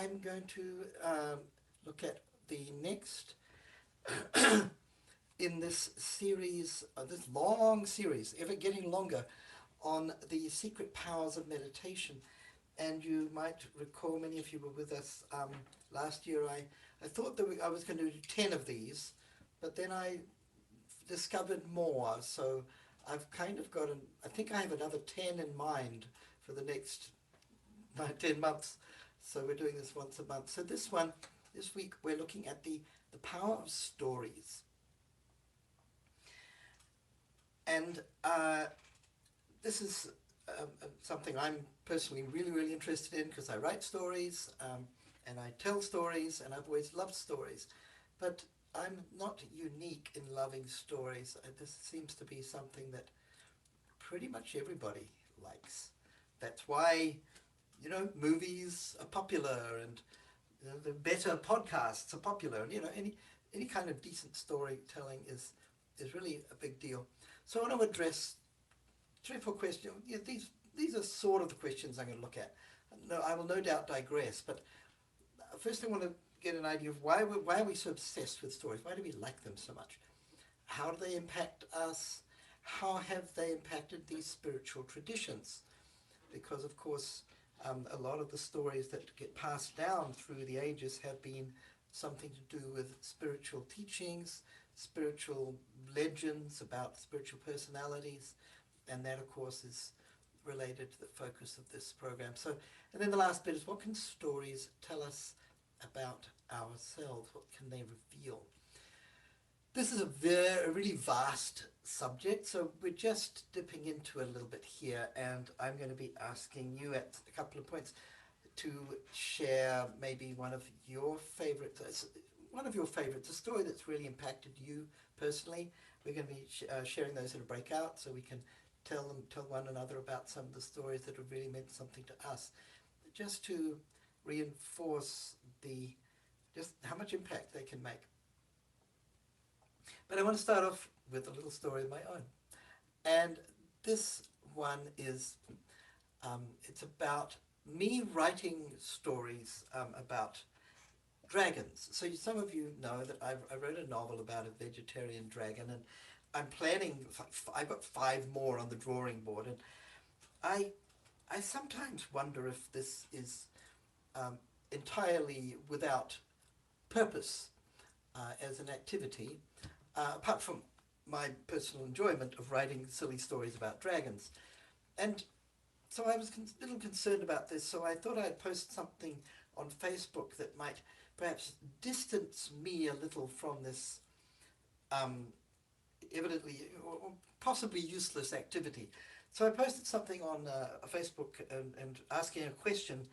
I'm going to look at the next in this series, this long series, ever getting longer, on the secret powers of meditation. And you might recall, many of you were with us last year. I thought that I was going to do 10 of these, but then I discovered more. So I've kind of got I think I have another 10 in mind for the next 10 months. So we're doing this once a month. So this week, we're looking at the power of stories. And this is something I'm personally really, really interested in, because I write stories and I tell stories, and I've always loved stories. But I'm not unique in loving stories. This seems to be something that pretty much everybody likes. That's why, movies are popular, and the better podcasts are popular, and any kind of decent storytelling is really a big deal. So I want to address 3 or 4 questions. These are sort of the questions I'm going to look at. No, I will no doubt digress, but first I want to get an idea of why are we so obsessed with stories? Why do we like them so much? How do they impact us? How have they impacted these spiritual traditions? Because, of course, a lot of the stories that get passed down through the ages have been something to do with spiritual teachings, spiritual legends about spiritual personalities, and that, of course, is related to the focus of this program. So, and then the last bit is, what can stories tell us about ourselves? What can they reveal? This is a really vast subject, so we're just dipping into a little bit here, and I'm going to be asking you at a couple of points to share maybe one of your favorites, a story that's really impacted you personally. We're going to be sharing those in a breakout, so we can tell one another about some of the stories that have really meant something to us, just to reinforce just how much impact they can make. But I want to start off with a little story of my own. And this one is, it's about me writing stories about dragons. So some of you know that I wrote a novel about a vegetarian dragon, and I'm planning, I've got 5 more on the drawing board. And I sometimes wonder if this is entirely without purpose as an activity, apart from my personal enjoyment of writing silly stories about dragons. And so I was a little concerned about this, so I thought I'd post something on Facebook that might perhaps distance me a little from this evidently or possibly useless activity. So I posted something on Facebook and asking a question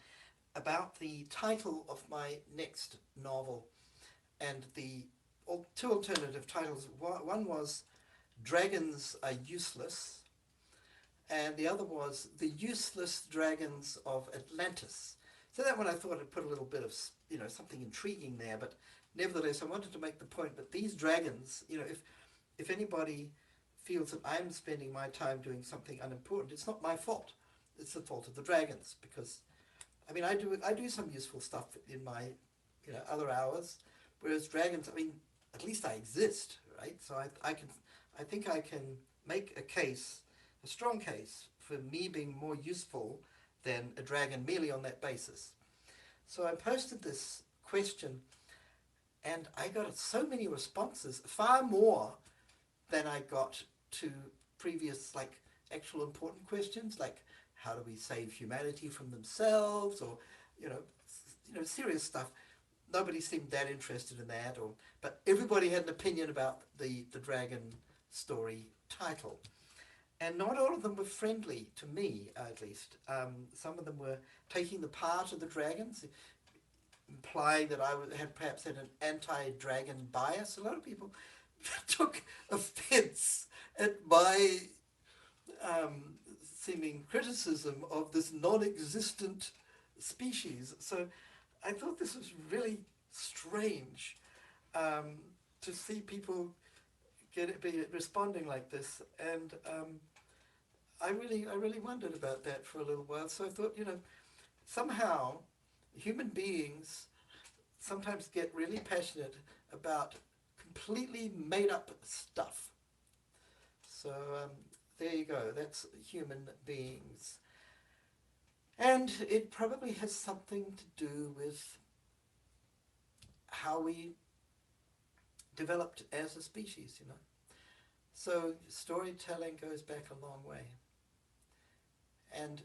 about the title of my next novel, and the 2 alternative titles. One was Dragons Are Useless, and the other was The Useless Dragons of Atlantis. So that one I thought I'd put a little bit of something intriguing there, but nevertheless I wanted to make the point that these dragons, if anybody feels that I'm spending my time doing something unimportant, it's not my fault. It's the fault of the dragons, because I do some useful stuff in my other hours, whereas dragons, at least I exist, right? So I think I can make a strong case for me being more useful than a dragon merely on that basis. So I posted this question, and I got so many responses, far more than I got to previous, actual important questions, like how do we save humanity from themselves, or serious stuff. Nobody seemed that interested in that, but everybody had an opinion about the dragon story title. And not all of them were friendly to me, at least. Some of them were taking the part of the dragons, implying that I perhaps had an anti-dragon bias. A lot of people took offense at my seeming criticism of this non-existent species. So I thought this was really strange to see people be responding like this, and I really wondered about that for a little while. So I thought, somehow human beings sometimes get really passionate about completely made up stuff. So there you go, that's human beings. And it probably has something to do with how we developed as a species, you know. So storytelling goes back a long way. And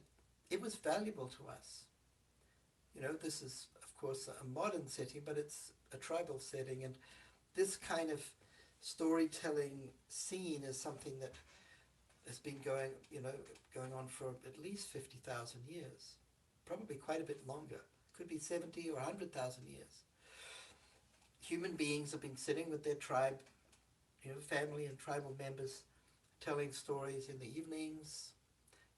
it was valuable to us. You know, this is, of course, a modern setting, but it's a tribal setting. And this kind of storytelling scene is something that has been going on for at least 50,000 years, probably quite a bit longer. Could be 70 or 100,000 years. Human beings have been sitting with their tribe, you know, family and tribal members, telling stories in the evenings.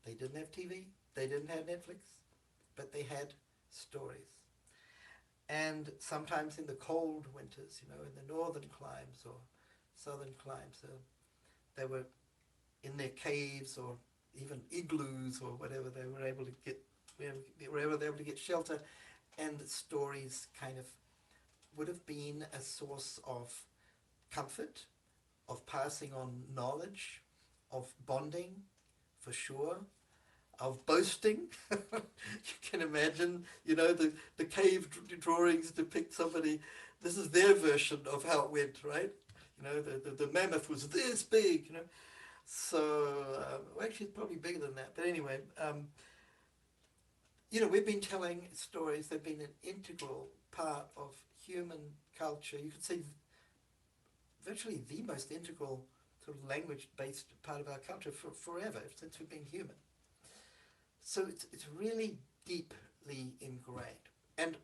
They didn't have TV, they didn't have Netflix, but they had stories. And sometimes in the cold winters, you know, in the northern climes or southern climes, they were in their caves or even igloos or whatever they were able to get, wherever they were able to get shelter, and the stories kind of would have been a source of comfort, of passing on knowledge, of bonding, for sure, of boasting. You can imagine, you know, the cave drawings depict somebody, this is their version of how it went, right? You know, the mammoth was this big, you know. So, well, actually it's probably bigger than that. But anyway, you know, we've been telling stories. They've been an integral part of human culture. You could say virtually the most integral sort of language-based part of our culture for forever, since we've been human. So it's really deeply ingrained. And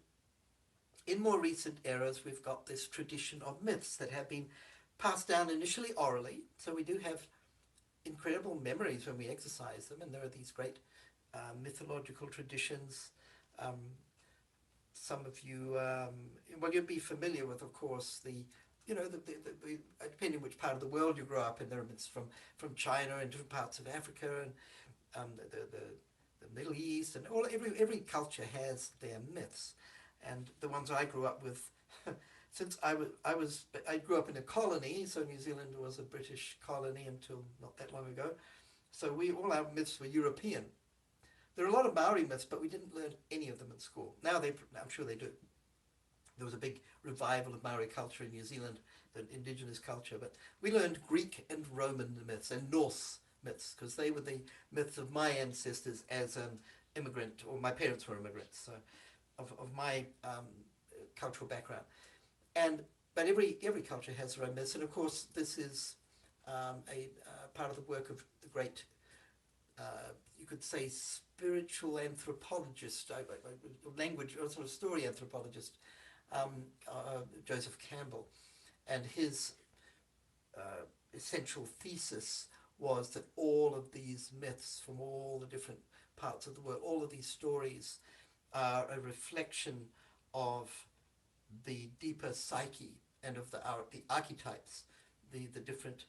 in more recent eras, we've got this tradition of myths that have been passed down initially orally. So we do have incredible memories when we exercise them, and there are these great mythological traditions. Some of you, well, you'd be familiar with, of course, depending which part of the world you grow up in, there are myths from China and different parts of Africa and the Middle East, and every culture has their myths. And the ones I grew up with, since I grew up in a colony, so New Zealand was a British colony until not that long ago. So all our myths were European. There are a lot of Maori myths, but we didn't learn any of them in school. Now I'm sure they do. There was a big revival of Maori culture in New Zealand, the indigenous culture, but we learned Greek and Roman myths and Norse myths, because they were the myths of my ancestors as an immigrant, or my parents were immigrants, so of my cultural background. But every culture has their own myths, and of course this is a part of the work of the great, you could say, spiritual anthropologist, language or sort of story anthropologist, Joseph Campbell, and his essential thesis was that all of these myths from all the different parts of the world, all of these stories are a reflection of the deeper psyche and of the archetypes, the different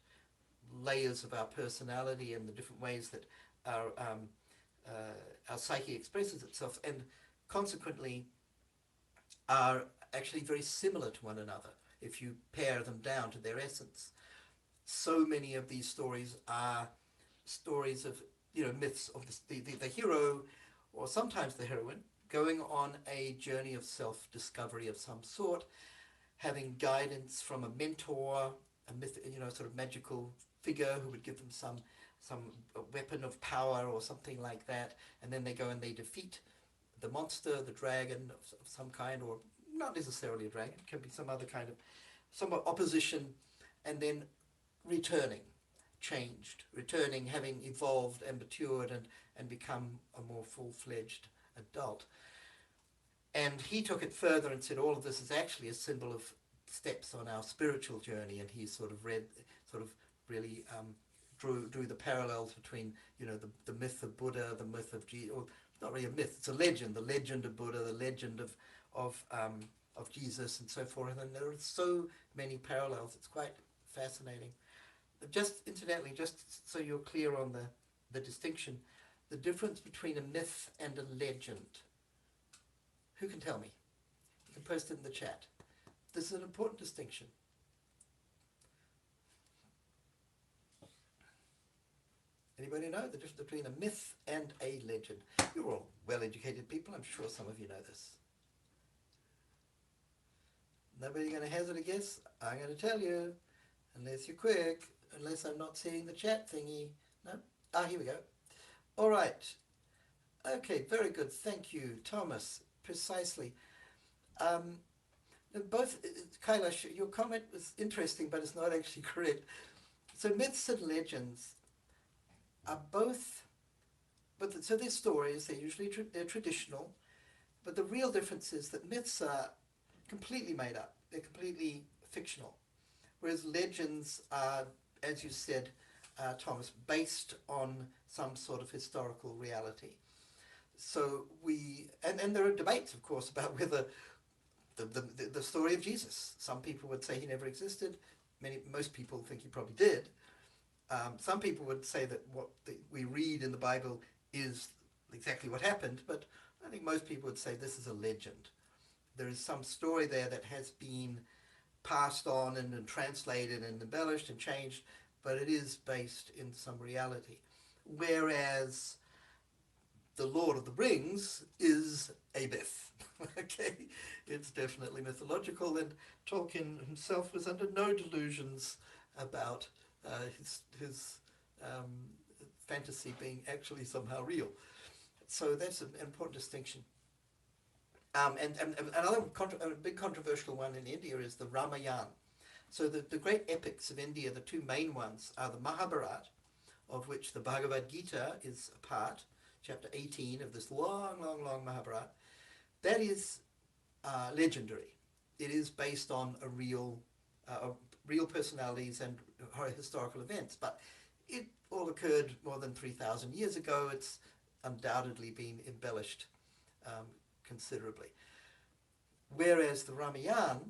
layers of our personality and the different ways that our psyche expresses itself, and consequently are actually very similar to one another if you pare them down to their essence. So many of these stories are stories of, you know, myths of the hero, or sometimes the heroine, going on a journey of self-discovery of some sort, having guidance from a mentor, a myth, you know, sort of magical figure who would give them some weapon of power or something like that, and then they go and they defeat the monster, the dragon of some kind, or not necessarily a dragon, it can be some other kind of, some opposition, and then returning, having evolved and matured and become a more full-fledged adult. And he took it further and said all of this is actually a symbol of steps on our spiritual journey, and he sort of really drew the parallels between, you know, the myth of Buddha, the myth of Jesus, or not really a myth, it's a legend, the legend of Buddha, the legend of Jesus and so forth, and there are so many parallels. It's quite fascinating. Just incidentally, just so you're clear on the distinction, the difference between a myth and a legend. Who can tell me? You can post it in the chat. This is an important distinction. Anybody know the difference between a myth and a legend? You're all well-educated people. I'm sure some of you know this. Nobody going to hazard a guess? I'm going to tell you, unless you're quick, unless I'm not seeing the chat thingy. No? Ah, here we go. All right. Okay, very good. Thank you, Thomas. Precisely. Both, Kailash, your comment was interesting, but it's not actually correct. So myths and legends are both, so they're stories, they're usually they're traditional, but the real difference is that myths are completely made up, they're completely fictional, whereas legends are, as you said, Thomas, based on some sort of historical reality. So and there are debates, of course, about whether the story of Jesus, some people would say he never existed, most people think he probably did. Some people would say that what we read in the Bible is exactly what happened, but I think most people would say this is a legend. There is some story there that has been passed on and translated and embellished and changed, but it is based in some reality. Whereas the Lord of the Rings is a myth. Okay, it's definitely mythological, and Tolkien himself was under no delusions about his fantasy being actually somehow real. So that's an important distinction. And another big controversial one in India is the Ramayana. So the great epics of India, the two main ones are the Mahabharata, of which the Bhagavad Gita is a part, chapter 18 of this long, long, long Mahabharata. That is legendary. It is based on real personalities and historical events, but it all occurred more than 3,000 years ago. It's undoubtedly been embellished considerably. Whereas the Ramayana,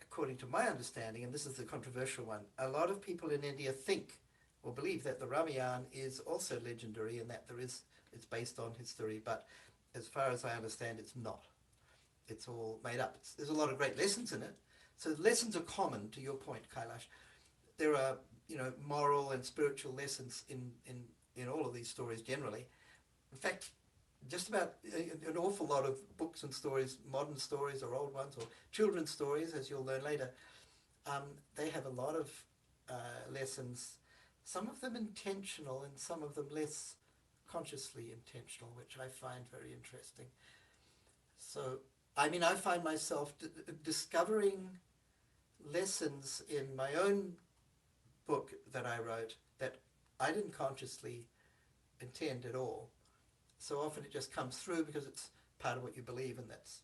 according to my understanding, and this is the controversial one, a lot of people in India think or believe that the Ramayana is also legendary and that it's based on history, but as far as I understand, it's not. It's all made up. There's a lot of great lessons in it. So lessons are common, to your point, Kailash. There are, moral and spiritual lessons in all of these stories generally. In fact, just about an awful lot of books and stories, modern stories or old ones, or children's stories, as you'll learn later, they have a lot of lessons, some of them intentional and some of them less consciously intentional, which I find very interesting. So, I find myself discovering lessons in my own book that I wrote that I didn't consciously intend at all. So often it just comes through because it's part of what you believe, and that's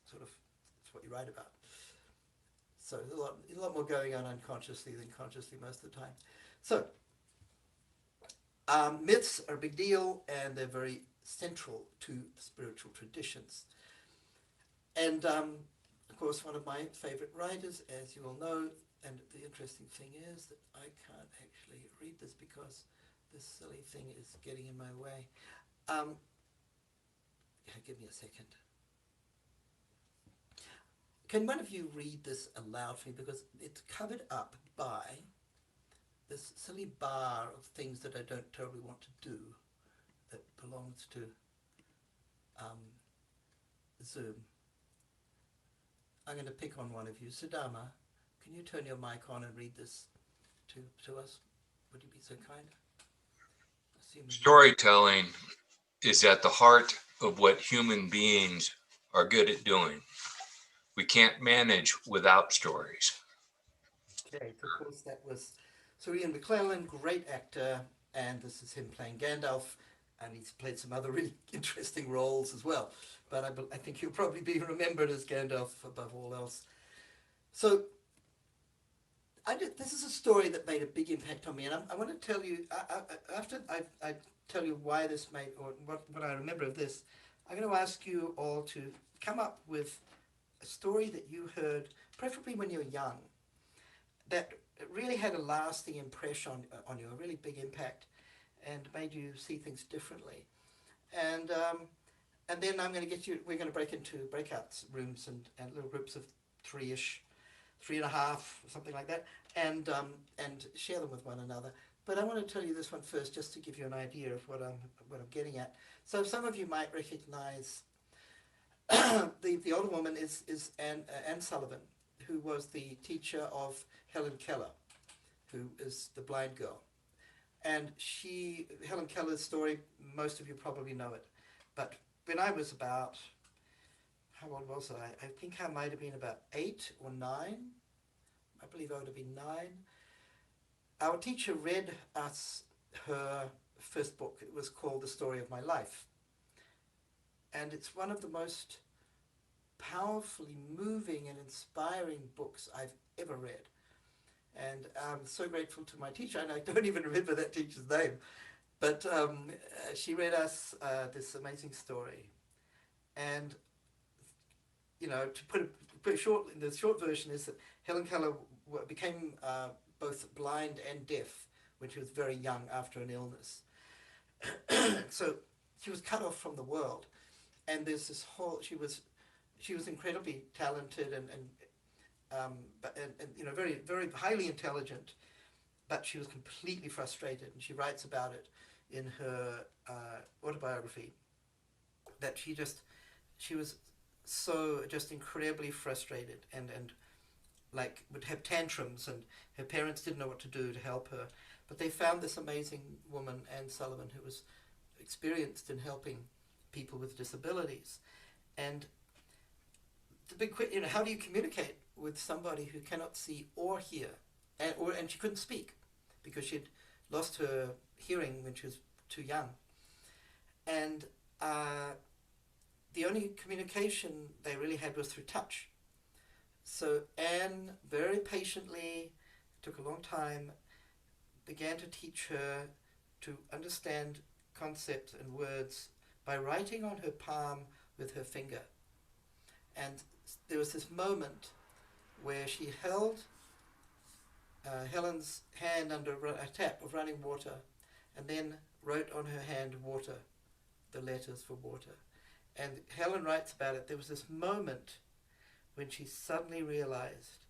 what you write about. So there's a lot more going on unconsciously than consciously most of the time. So myths are a big deal, and they're very central to spiritual traditions. And of course, one of my favorite writers, as you all know, and the interesting thing is that I can't actually read this because this silly thing is getting in my way. Give me a second. Can one of you read this aloud for me, because it's covered up by this silly bar of things that I don't terribly want to do that belongs to Zoom. I'm going to pick on one of you. Sudama, can you turn your mic on and read this to us? Would you be so kind? Storytelling is at the heart of what human beings are good at doing. We can't manage without stories. Okay, so of course that was Sir Ian McClellan, great actor, and this is him playing Gandalf, and he's played some other really interesting roles as well. But I think he'll probably be remembered as Gandalf above all else. So this is a story that made a big impact on me, and I want to tell you, after I tell you why this made, or what I remember of this, I'm going to ask you all to come up with a story that you heard, preferably when you were young, that really had a lasting impression on you, a really big impact, and made you see things differently. And and then I'm going to get you. We're going to break into breakout rooms and little groups of three-ish, 3.5, something like that, and share them with one another. But I want to tell you this one first, just to give you an idea of what I'm getting at. So some of you might recognize the older woman is Anne Sullivan, who was the teacher of Helen Keller, who is the blind girl. And Helen Keller's story, most of you probably know it. But when I was about, how old was I? I think I might have been about 8 or 9. I believe I would have been 9. Our teacher read us her first book. It was called The Story of My Life. And it's one of the most powerfully moving and inspiring books I've ever read. And I'm so grateful to my teacher, and I don't even remember that teacher's name. But she read us this amazing story. And, you know, to put it short, the short version is that Helen Keller became both blind and deaf when she was very young after an illness. So she was cut off from the world. And there's this whole, she was incredibly talented and you know, very, very highly intelligent, but she was completely frustrated, and she writes about it in her autobiography, that she was so just incredibly frustrated and like would have tantrums, and her parents didn't know what to do to help her. But they found this amazing woman, Anne Sullivan, who was experienced in helping people with disabilities. And the big question, you know, how do you communicate with somebody who cannot see or hear? And she couldn't speak because she'd lost her hearing when she was too young. And the only communication they really had was through touch. So Anne very patiently, took a long time, began to teach her to understand concepts and words by writing on her palm with her finger. And there was this moment where she held Helen's hand under a tap of running water, and then wrote on her hand water, the letters for water. And Helen writes about it. There was this moment when she suddenly realized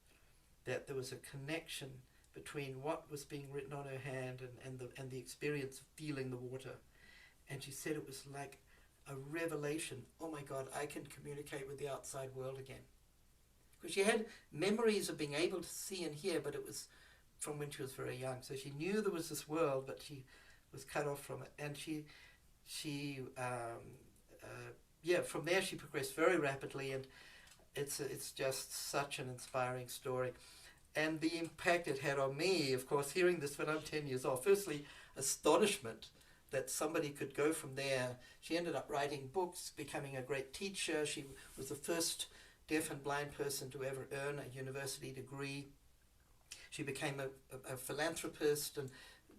that there was a connection between what was being written on her hand and the experience of feeling the water. And she said it was like a revelation. Oh my God, I can communicate with the outside world again. Because she had memories of being able to see and hear, but it was from when she was very young. So she knew there was this world, but she was cut off from it. And from there she progressed very rapidly, and it's just such an inspiring story. And the impact it had on me, of course, hearing this when I'm 10 years old, firstly, astonishment that somebody could go from there. She ended up writing books, becoming a great teacher. She was the first deaf and blind person to ever earn a university degree. She became a philanthropist, and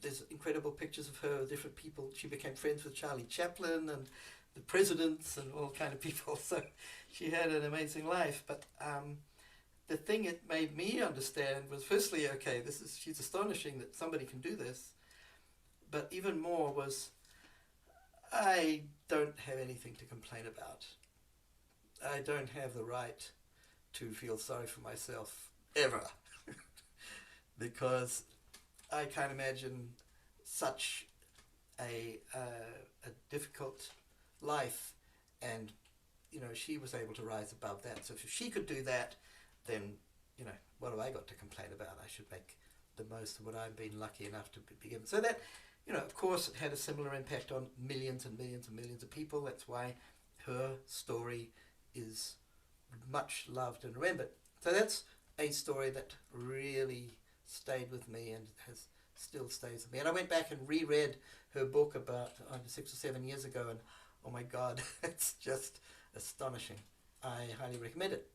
there's incredible pictures of her with different people. She became friends with Charlie Chaplin and the presidents and all kind of people. So she had an amazing life. But the thing it made me understand was, firstly, okay, she's astonishing that somebody can do this. But even more was, I don't have anything to complain about. I don't have the right to feel sorry for myself, ever. Because I can't imagine such a difficult life, and you know, she was able to rise above that. So if she could do that, then, you know, what have I got to complain about? I should make the most of what I've been lucky enough to be given. So that, you know, of course, it had a similar impact on millions and millions and millions of people. That's why her story is much loved and remembered. So that's a story that really stayed with me and still stays with me. And I went back and reread her book about 6 or 7 years ago, and oh my God, it's just astonishing. I highly recommend it.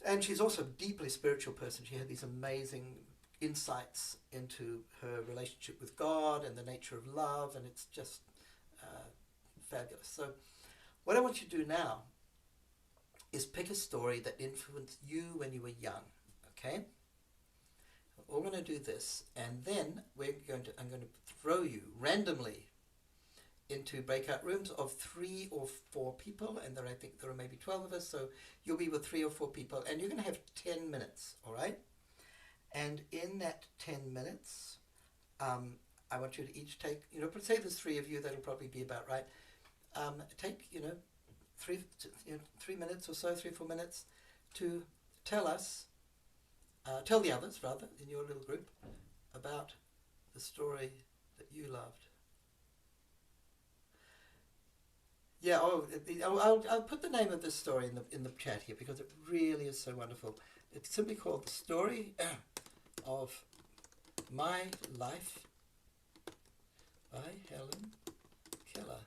And she's also a deeply spiritual person. She had these amazing insights into her relationship with God and the nature of love, and it's just fabulous. So what I want you to do now is pick a story that influenced you when you were young, okay? We're going to do this, and then I'm going to throw you randomly into breakout rooms of 3 or 4 people, and I think there are maybe 12 of us, so you'll be with 3 or 4 people, and you're going to have 10 minutes, all right? And in that 10 minutes, I want you to each take, say there's 3 of you, that'll probably be about right. Take, 3 minutes or so, 3 or 4 minutes to tell the others rather, in your little group, about the story that you loved. Yeah, I'll put the name of this story in the chat here because it really is so wonderful. It's simply called The Story of My Life by Helen Keller.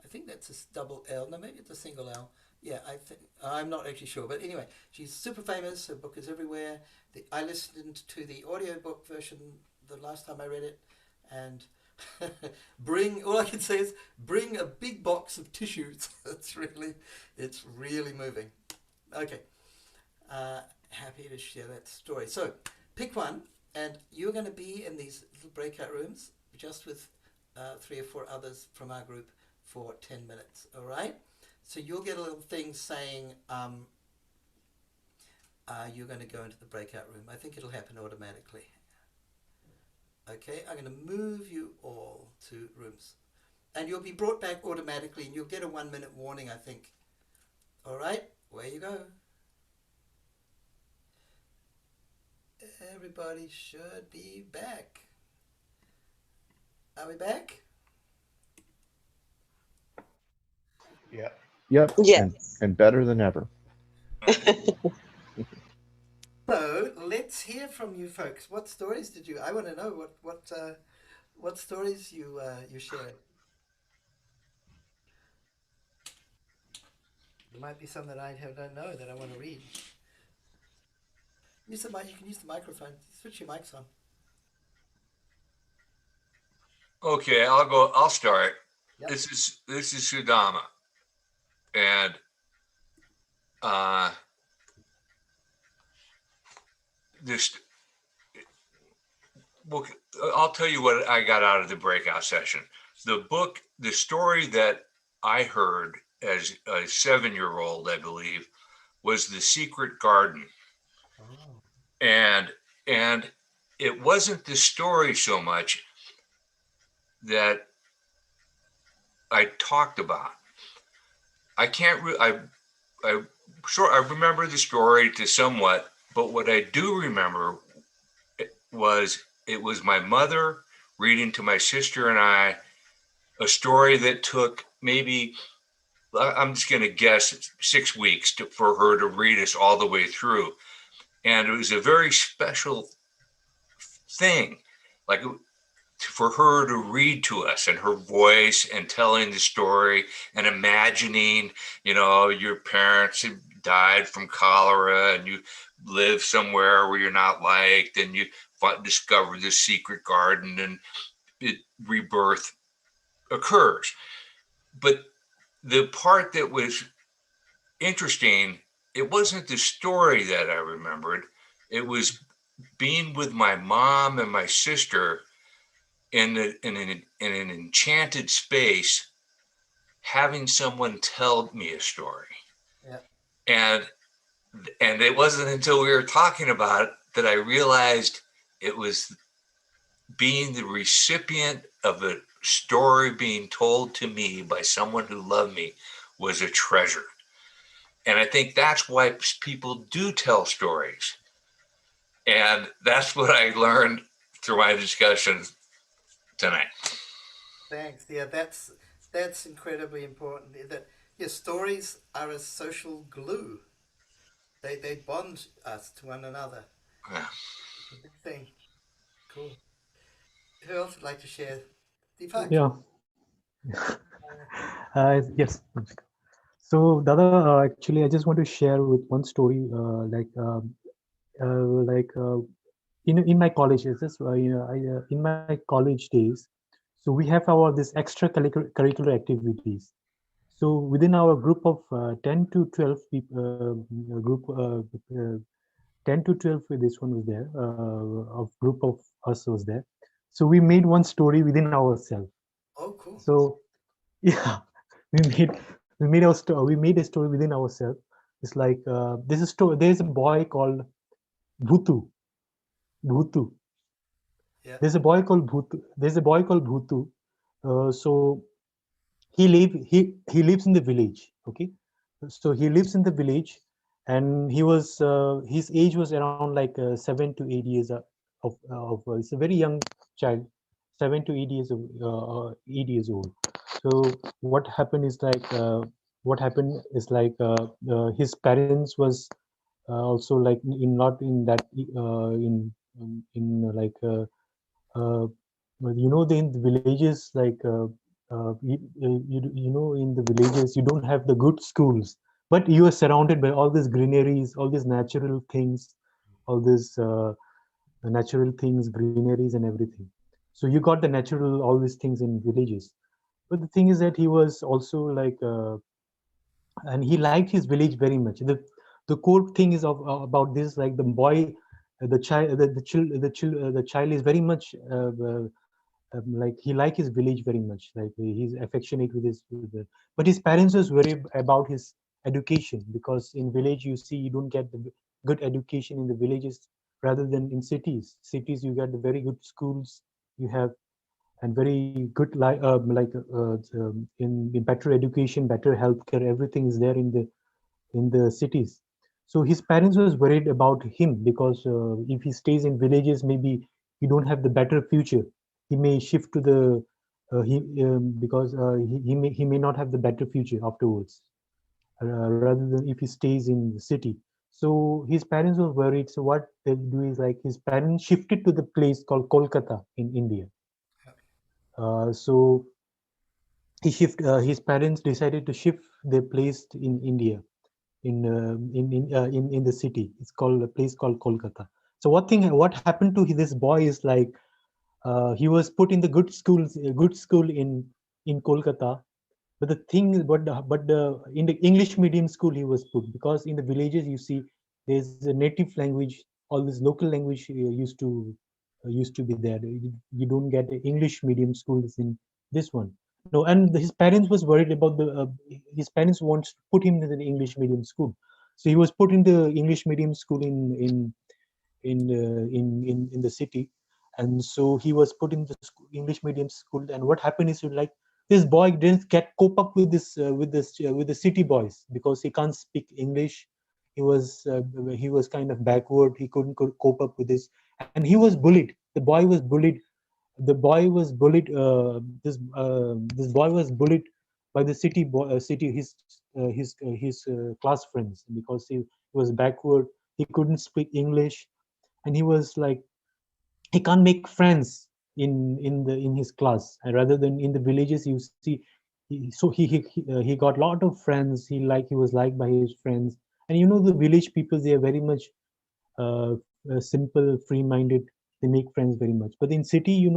I think that's a double L. No, maybe it's a single L. Yeah, I'm not actually sure. But anyway, she's super famous. Her book is everywhere. I listened to the audiobook version the last time I read it, and all I can say is bring a big box of tissues. It's really moving. Okay, happy to share that story. So pick one, and you're going to be in these little breakout rooms just with 3 or 4 others from our group for 10 minutes. All right, so you'll get a little thing saying you're going to go into the breakout room. I think it'll happen automatically. Okay, I'm going to move you all to rooms. And you'll be brought back automatically, and you'll get a 1-minute warning, I think. All right, away you go. Everybody should be back. Are we back? Yeah. Yep. Yes. And better than ever. So let's hear from you folks. What stories did you? I want to know what stories you shared. There might be some that I don't know that I want to read. You can use the microphone. Switch your mics on. Okay, I'll start. Yep. This is Sudama. And this book, I'll tell you what I got out of the breakout session. The story that I heard as a 7-year-old, I believe, was The Secret Garden. Oh. And it wasn't the story so much that I talked about. I remember the story to somewhat, but what I do remember was it was my mother reading to my sister and I a story that took maybe, I'm just going to guess, 6 weeks for her to read us all the way through. And it was a very special thing, like for her to read to us, and her voice and telling the story and imagining, your parents had died from cholera and you live somewhere where you're not liked, and you discover this secret garden, and rebirth occurs. But the part that was interesting, it wasn't the story that I remembered. It was being with my mom and my sister in an enchanted space, having someone tell me a story. Yeah. And it wasn't until we were talking about it that I realized it was being the recipient of a story being told to me by someone who loved me was a treasure. And I think that's why people do tell stories. And that's what I learned through my discussion tonight. Thanks. Yeah, that's incredibly important. That stories are a social glue. They bond us to one another. Yeah. It's a big thing. Cool. Who else would like to share? Deepak? Yeah. Yes. So, Dada, actually, I just want to share with one story. In my college, in my college days, so we have this extracurricular activities. So within our group of 10 to 12 people, 10 to 12, this one was there. A group of us was there. So we made one story within ourselves. Oh, cool. So Yeah, we made we made a story within ourselves. It's like there's a story. There's a boy called Bhutu. Bhutu. Yeah. There's a boy called Bhutu. There's a boy called Bhutu. So he lives in the village. Okay, so he lives in the village, and he was his age was around like 7 to 8 years it's a very young child, 7 to 8 years of 8 years old. So what happened is like his parents was also like in not in that in like well, in the villages, like you know, in the villages, you don't have the good schools, but you are surrounded by all these greeneries, all these natural things, all these natural things, greeneries, and everything. So you got the natural, all these things in villages. But the thing is that he was also like, and he liked his village very much. The core thing is about this, like the boy, the child is very much like he like his village very much, like he's affectionate with but his parents was worried about his education, because in village you see you don't get the good education in the villages rather than in cities you get the very good schools you have, and very good in better education, better healthcare, everything is there in the cities. So his parents was worried about him, because if he stays in villages, maybe he don't have the better future. He may shift to the he because he may not have the better future afterwards, rather than if he stays in the city. So his parents were worried. So what they do is like his parents shifted to the place called Kolkata in India. So his parents decided to shift their place in India, in the city. It's called a place called Kolkata. So what happened to this boy is like he was put in the good school in Kolkata. But the thing is, but the in the English medium school he was put, because in the villages you see there's a native language, all this local language used to be there. You don't get English medium schools in this one. No, and his parents was worried about his parents wants to put him in the English medium school, so he was put in the English medium school in the city, and so he was put in the English medium school. And what happened is like this boy didn't get cope up with with the city boys, because he can't speak English. He was kind of backward. He couldn't cope up with this, and he was bullied. The boy was bullied. The boy was bullied. This boy was bullied by the city class friends, because he was backward. He couldn't speak English, and he was like he can't make friends in his class. And rather than in the villages you see he got a lot of friends. He was liked by his friends. And the village people, they are very much uh, simple, free minded. They make friends very much. But in city,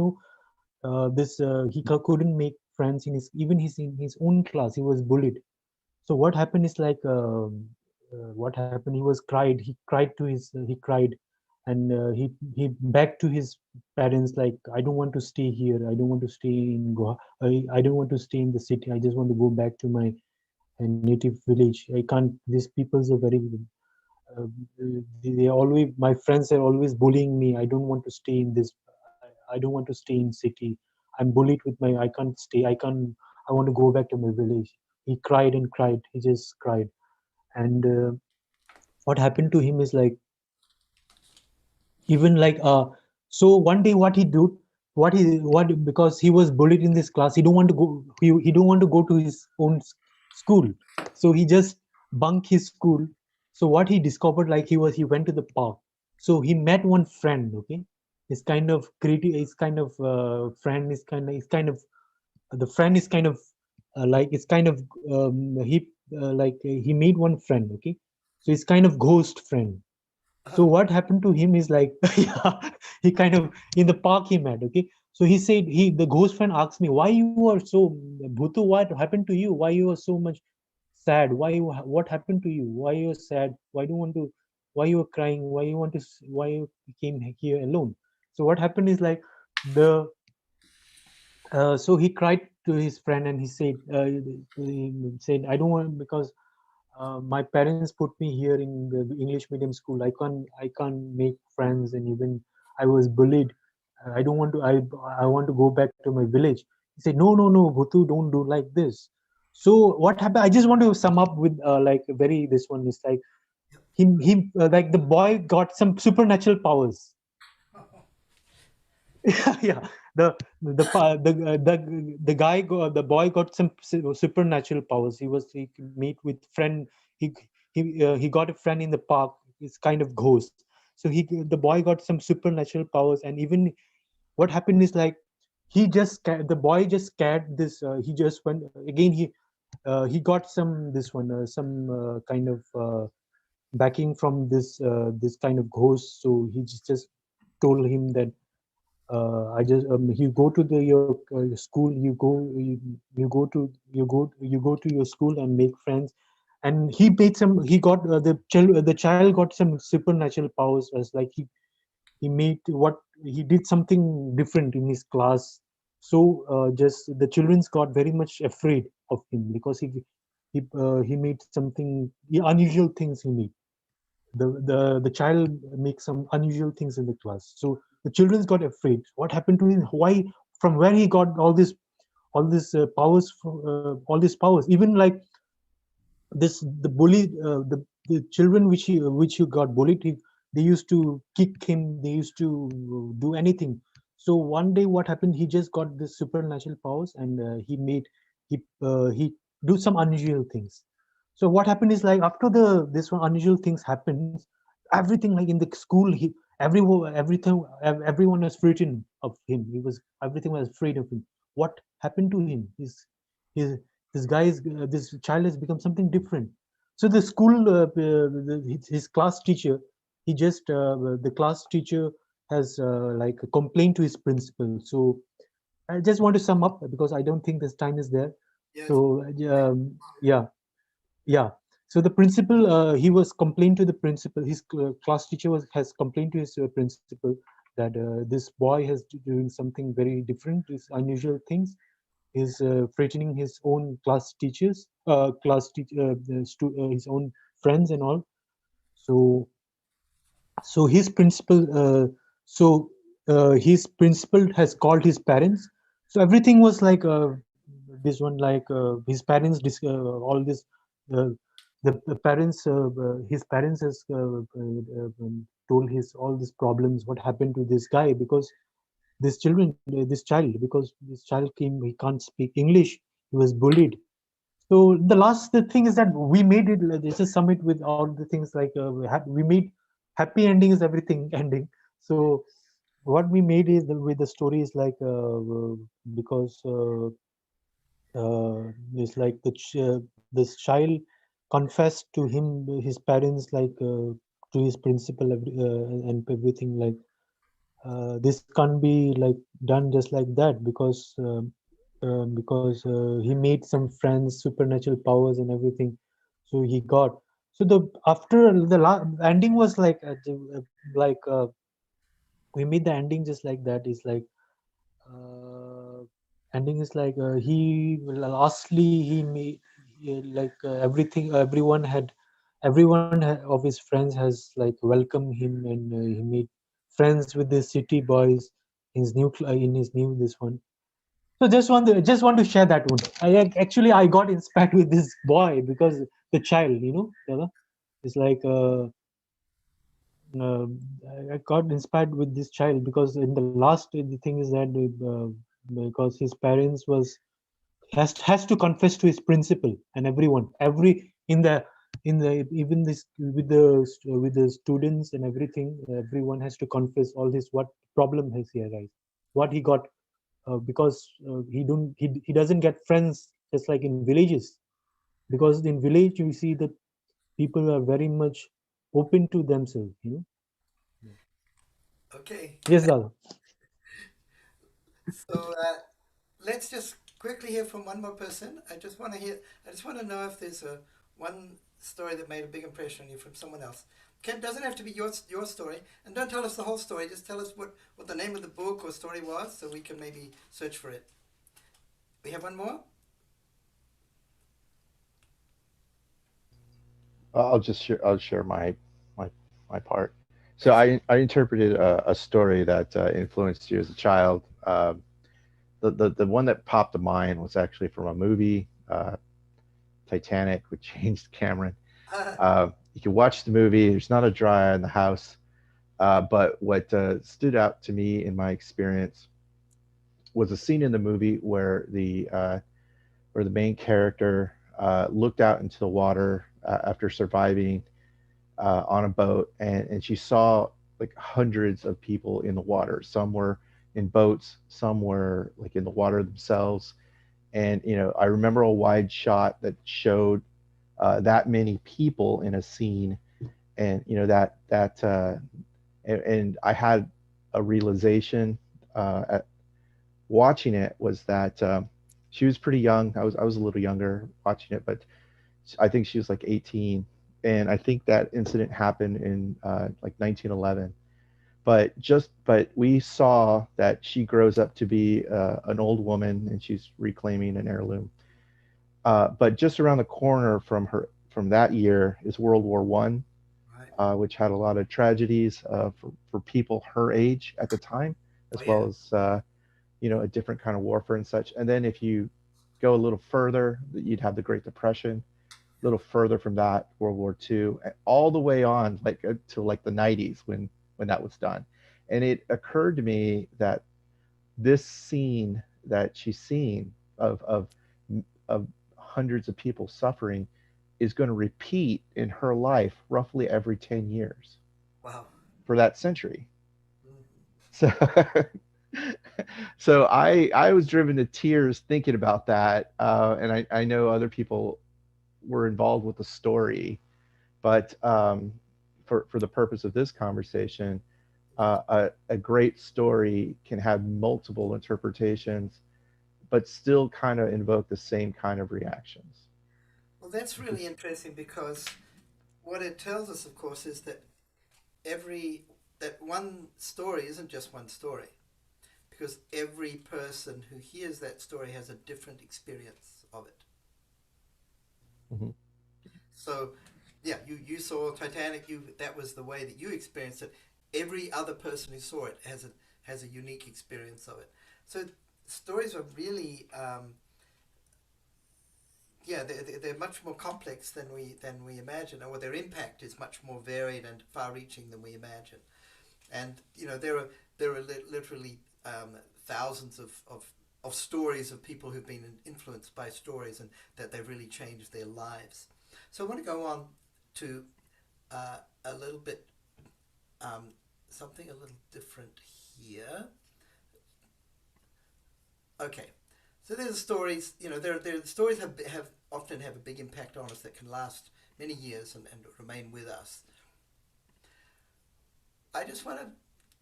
this couldn't make friends in his own class. He was bullied. So what happened is like what happened, he cried, and he begged to his parents, like, I don't want to stay here, I don't want to stay in Goa, I don't want to stay in the city, I just want to go back to my native village. I can't, these peoples are very uh, they always, my friends are always bullying me. I don't want to stay in this, I don't want to stay in city. I'm bullied with my, I can't stay, I want to go back to my village. He cried and cried, he just cried. And what happened to him is like, even like so one day what he did, what because he was bullied in this class, he don't want to go, he don't want to go to his own school. So he just bunked his school. So what he discovered, like, he went to the park. So he met one friend. Okay, his kind of creative, his kind of friend is kind of the friend is kind of like, it's kind of he made one friend. Okay, so it's kind of ghost friend. So what happened to him is like, yeah, he kind of, in the park he met. Okay, so he said, the ghost friend asked me, why you are so, Bhutu, what happened to you, why you are so much sad, what happened to you, why you are sad, why do you want to, why you are crying, why you want to why you came here alone. So what happened is like, the so he cried to his friend and he said, I don't want, because my parents put me here in the English medium school. I can't make friends, and even I was bullied. I don't want to. I want to go back to my village. He said, no, no, no, Bhutu, don't do like this. So what happened? I just want to sum up with like very, this one is like like the boy got some supernatural powers. Yeah, the guy the boy got some supernatural powers. He could meet with friend. He got a friend in the park. It's kind of ghost. So the boy got some supernatural powers, and even what happened is like the boy just scared this. He just went again. He got some kind of backing from this kind of ghost. So he just told him that you go to your school. You go to your school and make friends. And he made some. He got the child got some supernatural powers. As like he made what he did something different in his class. So just the childrens got very much afraid of him because he made something unusual things. The child makes some unusual things in the class. So the children got afraid. What happened to him? Why? From where he got all these powers? All these powers. Even like the bully, the children which he got bullied. They used to kick him. They used to do anything. So one day, what happened? He just got this supernatural powers, and he do some unusual things. So what happened is like after this one unusual things happens, everything like in the school, everyone was frightened of him. Everything was afraid of him. What happened to him? His this child has become something different. So the school, his class teacher, the class teacher has like complained to his principal. So I just want to sum up because I don't think this time is there. Yes. So yeah, yeah. So the principal, he was complained to the principal. His class teacher has complained to his principal that this boy has doing something very different, these unusual things. Is threatening his own class teachers, his own friends and all. So his principal, his principal has called his parents. So everything was like this one, like his parents, all this, uh, the parents, his parents has told his all these problems, what happened to this guy, because this child, because this child came, he can't speak English, he was bullied. So the thing is that we made it. It's a summit with all the things like we made happy ending is everything ending. So what we made is with the story is like because it's like this child confessed to him, his parents, like to his principal, and everything, like this can't be like done just like that, because he made some friends, supernatural powers and everything. So he got, so the after the ending was like we made the ending just like that. Is like uh, ending is like he lastly he made like everyone of his friends has like welcomed him, and he made friends with the city boys in his new this one. So just want to share that one. Actually I got inspired with this boy because the child, Dada. It's like uh, I got inspired with this child because in the last the thing is that because his parents has to confess to his principal and everyone, in the even this with the students and everything, everyone has to confess all this, what problem has he arise, what he got, because he doesn't get friends just like in villages, because in village you see that people are very much open to themselves. Okay. Yes, Dada. So let's just quickly hear from one more person. I just want to know if there's one story that made a big impression on you from someone else. Doesn't have to be your story, and don't tell us the whole story. Just tell us what the name of the book or story was, so we can maybe search for it. We have one more? I'll share my my part. So Go for it. I interpreted a story that influenced you as a child. The one that popped to mind was actually from a movie, Titanic with James Cameron. You can watch the movie. There's not a dry eye in the house. But what stood out to me in my experience was a scene in the movie where the main character looked out into the water after surviving on a boat, and she saw like hundreds of people in the water. Some were in boats, some were like in the water themselves. And I remember a wide shot that showed that many people in a scene, and and I had a realization at watching it was that she was pretty young. I was a little younger watching it, but I think she was like 18, and I think that incident happened in like 1911. But we saw that she grows up to be an old woman, and she's reclaiming an heirloom. But just around the corner from that year is World War One, Right. which had a lot of tragedies for people her age at the time, Oh, as yeah. well as a different kind of warfare and such. And then if you go a little further, you'd have the Great Depression. A little further from that, World War II, all the way on like to like the 90s when that was done. And it occurred to me that this scene that she's seen of hundreds of people suffering is going to repeat in her life roughly every 10 years Wow. for that century. Mhm. So so I was driven to tears thinking about that, and I know other people were involved with the story, but for the purpose of this conversation, a great story can have multiple interpretations, but still kind of invoke the same kind of reactions. Well, that's really interesting because what it tells us, of course, is that every that one story isn't just one story, because every person who hears that story has a different experience of it. Mhm. So, yeah, you saw Titanic. That was the way that you experienced it. Every other person who saw it has a unique experience of it. So stories are really yeah, they're much more complex than we imagine, or their impact is much more varied and far-reaching than we imagine. And there are literally thousands of stories of people who've been influenced by stories and that they've really changed their lives. So I want to go on to a little bit something a little different here. Okay, so there's stories. There stories have often have a big impact on us that can last many years and remain with us. I just want to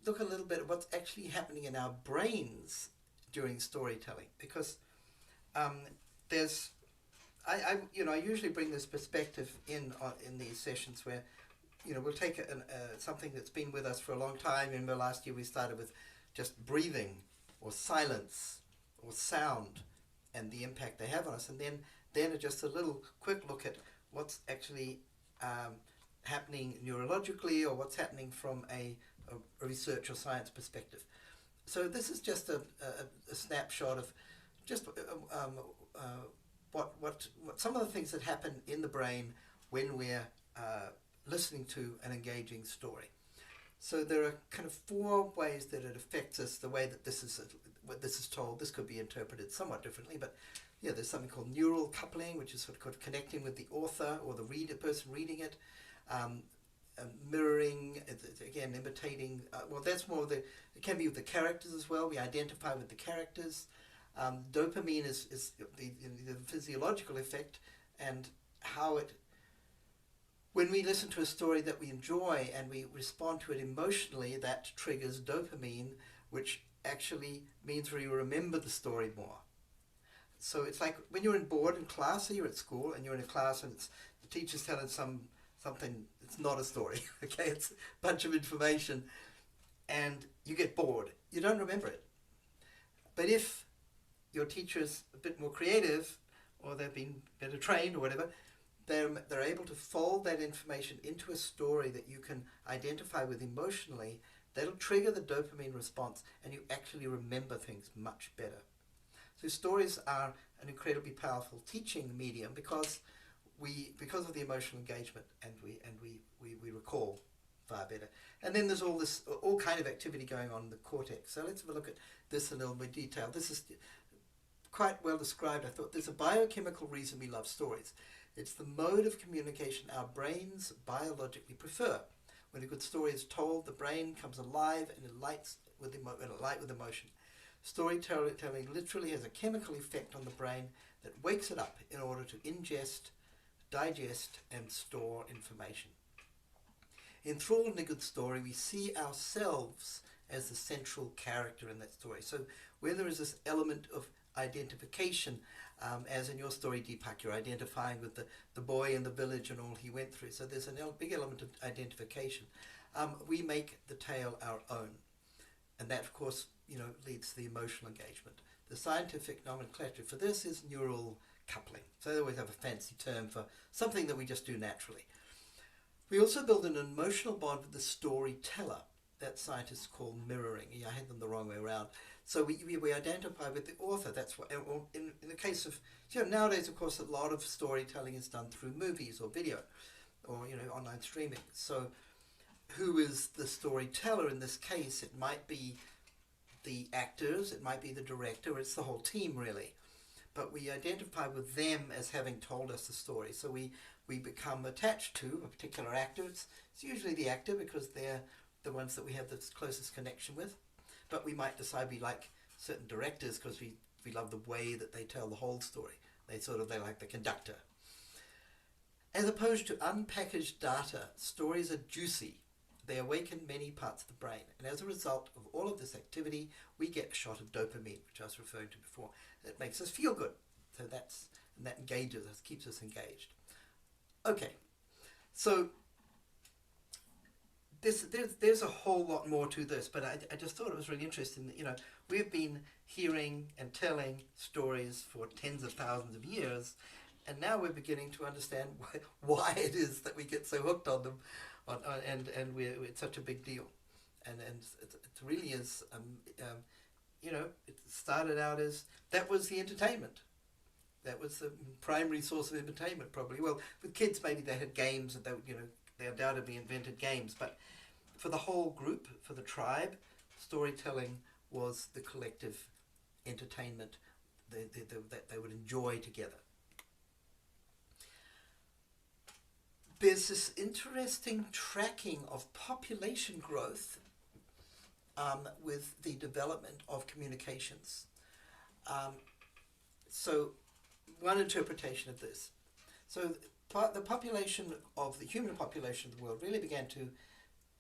look a little bit at what's actually happening in our brains during storytelling because um, there's I usually bring this perspective in these sessions where we'll take something that's been with us for a long time. Remember last year we started with just breathing or silence or sound and the impact they have on us, and then just a little quick look at what's actually happening neurologically or what's happening from a research or science perspective. So this is just a snapshot of just what some of the things that happen in the brain when we're listening to an engaging story. So there are kind of four ways that it affects us. The way that this is told. This could be interpreted somewhat differently, but yeah, there's something called neural coupling, which is sort of connecting with the author or the person reading it. Um, Mirroring, again, imitating. Well, that's more it can be with the characters as well. We identify with the characters. Dopamine is the physiological effect, and how it when we listen to a story that we enjoy and we respond to it emotionally, that triggers dopamine, which actually means we remember the story more. So it's like when you're bored in class, or you're at school and you're in a class and the teacher's telling something. It's not a story, okay? It's a bunch of information, and you get bored. You don't remember it. But if your teacher's a bit more creative, or they've been better trained or whatever, they're able to fold that information into a story that you can identify with emotionally. That'll trigger the dopamine response, and you actually remember things much better. So stories are an incredibly powerful teaching medium because of the emotional engagement, and we recall far better. And then there's all kind of activity going on in the cortex. So let's have a look at this in a little more detail. This is quite well described, I thought. There's a biochemical reason we love stories. It's the mode of communication our brains biologically prefer. When a good story is told, the brain comes alive and alight with emotion. Storytelling literally has a chemical effect on the brain that wakes it up in order to ingest, digest, and store information. Enthralled in a good story, we see ourselves as the central character in that story. So where there is this element of identification, as in your story, Deepak, you're identifying with the boy in the village and all he went through. So there's a big element of identification. We make the tale our own. And that, of course, leads to the emotional engagement. The scientific nomenclature for this is neural coupling. So they always have a fancy term for something that we just do naturally. We also build an emotional bond with the storyteller that scientists call mirroring. Yeah, I had them the wrong way around. So we identify with the author. That's what, in the case of, nowadays, of course, a lot of storytelling is done through movies or video or, online streaming. So who is the storyteller in this case? It might be the actors, it might be the director, it's the whole team really. But we identify with them as having told us the story. So we become attached to a particular actor. It's usually the actor because they're the ones that we have the closest connection with. But we might decide we like certain directors because we love the way that they tell the whole story. They like the conductor. As opposed to unpackaged data, stories are juicy. They awaken many parts of the brain. And as a result of all of this activity, we get a shot of dopamine, which I was referring to before. That makes us feel good. So that engages us, keeps us engaged. Okay, so there's a whole lot more to this, but I just thought it was really interesting that, we've been hearing and telling stories for tens of thousands of years, and now we're beginning to understand why it is that we get so hooked on them, and it's such a big deal. And it really is, it started out as, that was the entertainment. That was the primary source of entertainment, probably. Well, with kids, maybe they had games, and they undoubtedly invented games, but for the whole group, for the tribe, storytelling was the collective entertainment that they would enjoy together. There's this interesting tracking of population growth with the development of communications. So one interpretation of this. So the population of the human population of the world really began to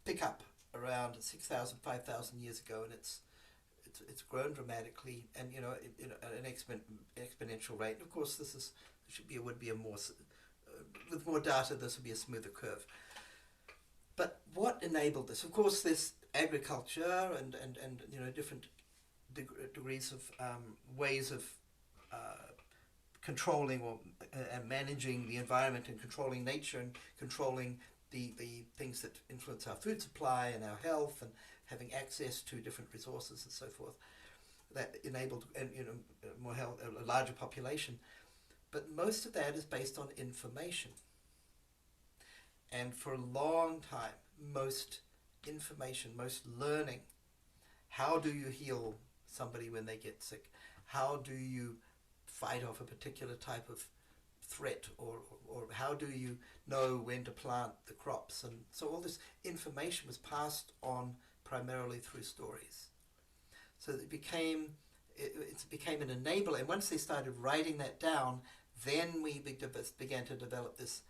pick up around 6,000, 5,000 years ago, and it's grown dramatically, and at an exponential rate. And of course, would be a more with more data, this would be a smoother curve. But what enabled this? Of course, there's agriculture and different degrees of ways of controlling or managing the environment and controlling nature and controlling the things that influence our food supply and our health and having access to different resources and so forth. That enabled more health, a larger population. But most of that is based on information. And for a long time, most information, most learning, how do you heal somebody when they get sick? How do you fight off a particular type of threat, or how do you know when to plant the crops? And so all this information was passed on primarily through stories. So it became an enabler. And once they started writing that down, then we began to develop this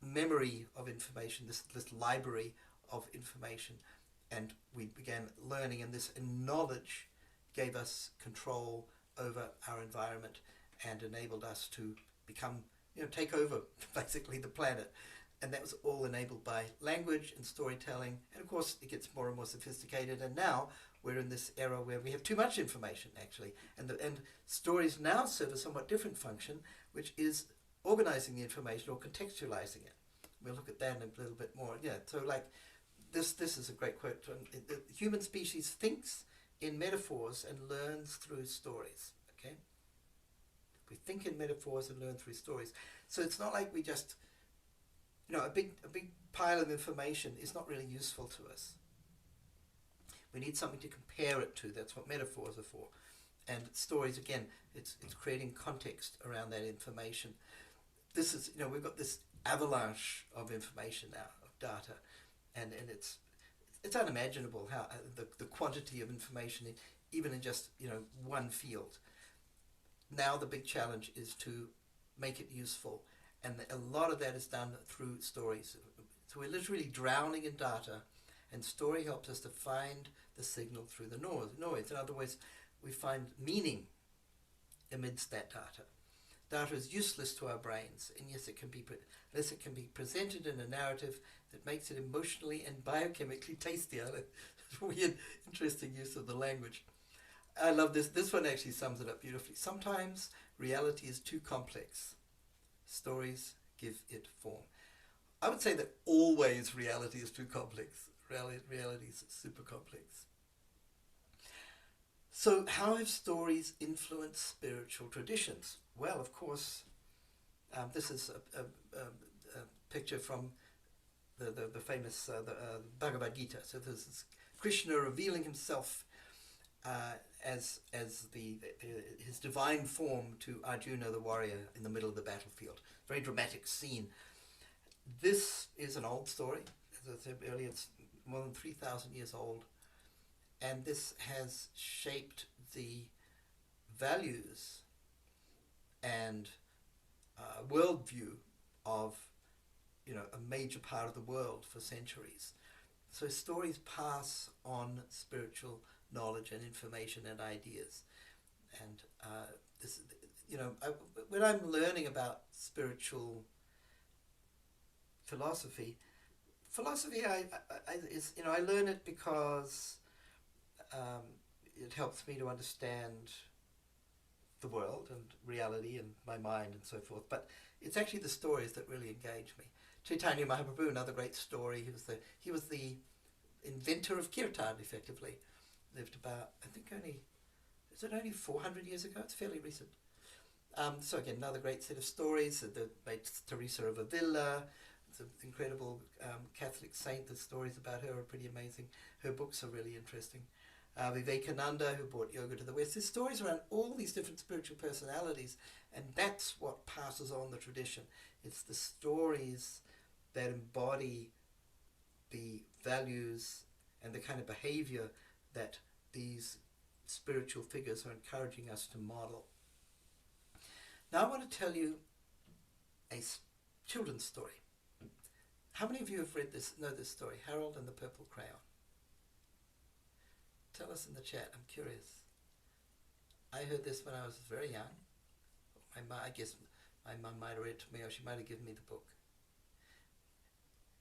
memory of information, this library of information, and we began learning, and this knowledge gave us control over our environment and enabled us to become, take over basically the planet. And that was all enabled by language and storytelling. And of course, it gets more and more sophisticated. And now we're in this era where we have too much information, actually. And stories now serve a somewhat different function, which is organizing the information or contextualizing it. We'll look at that in a little bit more. Yeah, so like this is a great quote. The human species thinks in metaphors and learns through stories, okay? We think in metaphors and learn through stories. So it's not like we just, a big pile of information is not really useful to us. We need something to compare it to. That's what metaphors are for. And stories, again, it's creating context around that information. This is, we've got this avalanche of information now, of data, and it's unimaginable how the quantity of information, even in just one field. Now the big challenge is to make it useful, and a lot of that is done through stories. So we're literally drowning in data, and story helps us to find the signal through the noise. In other words, we find meaning amidst that data. Data is useless to our brains, and yes, unless it can be presented in a narrative that makes it emotionally and biochemically tastier. Weird, interesting use of the language. I love this. This one actually sums it up beautifully. Sometimes reality is too complex. Stories give it form. I would say that always reality is too complex. Reality is super complex. So how have stories influenced spiritual traditions? Well, of course, this is a picture from the famous Bhagavad Gita. So this is Krishna revealing himself as his divine form to Arjuna the warrior in the middle of the battlefield. Very dramatic scene. This is an old story. As I said earlier, it's more than 3,000 years old. And this has shaped the values and worldview of a major part of the world for centuries. So stories pass on spiritual knowledge and information and ideas. And this, when I'm learning about spiritual philosophy, I learn it because it helps me to understand the world and reality and my mind and so forth. But it's actually the stories that really engage me. Chaitanya Mahaprabhu, another great story. He was the inventor of kirtan, effectively. Lived about, I think only 400 years ago? It's fairly recent. So again, another great set of stories. The Teresa of Avila, it's an incredible Catholic saint. The stories about her are pretty amazing. Her books are really interesting. Vivekananda, who brought yoga to the West. There's stories around all these different spiritual personalities, and that's what passes on the tradition. It's the stories that embody the values and the kind of behavior that these spiritual figures are encouraging us to model. Now I want to tell you a children's story. How many of you have know this story, Harold and the Purple Crayon? Tell us in the chat, I'm curious. I heard this when I was very young. I guess my mum might have read it to me, or she might have given me the book.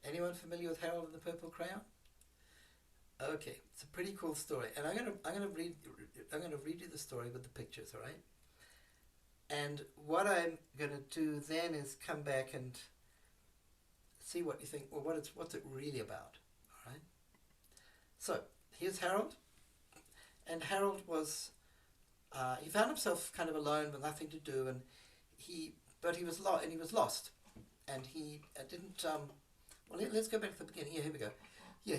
Anyone familiar with Harold and the Purple Crayon? Okay, it's a pretty cool story, and I'm gonna read you the story with the pictures, all right? And what I'm gonna do then is come back and see what you think. Well, what's it really about? All right. So here's Harold, and Harold was he found himself kind of alone with nothing to do, and he was lost, and he didn't. Well, let's go back to the beginning. Here we go. Yeah,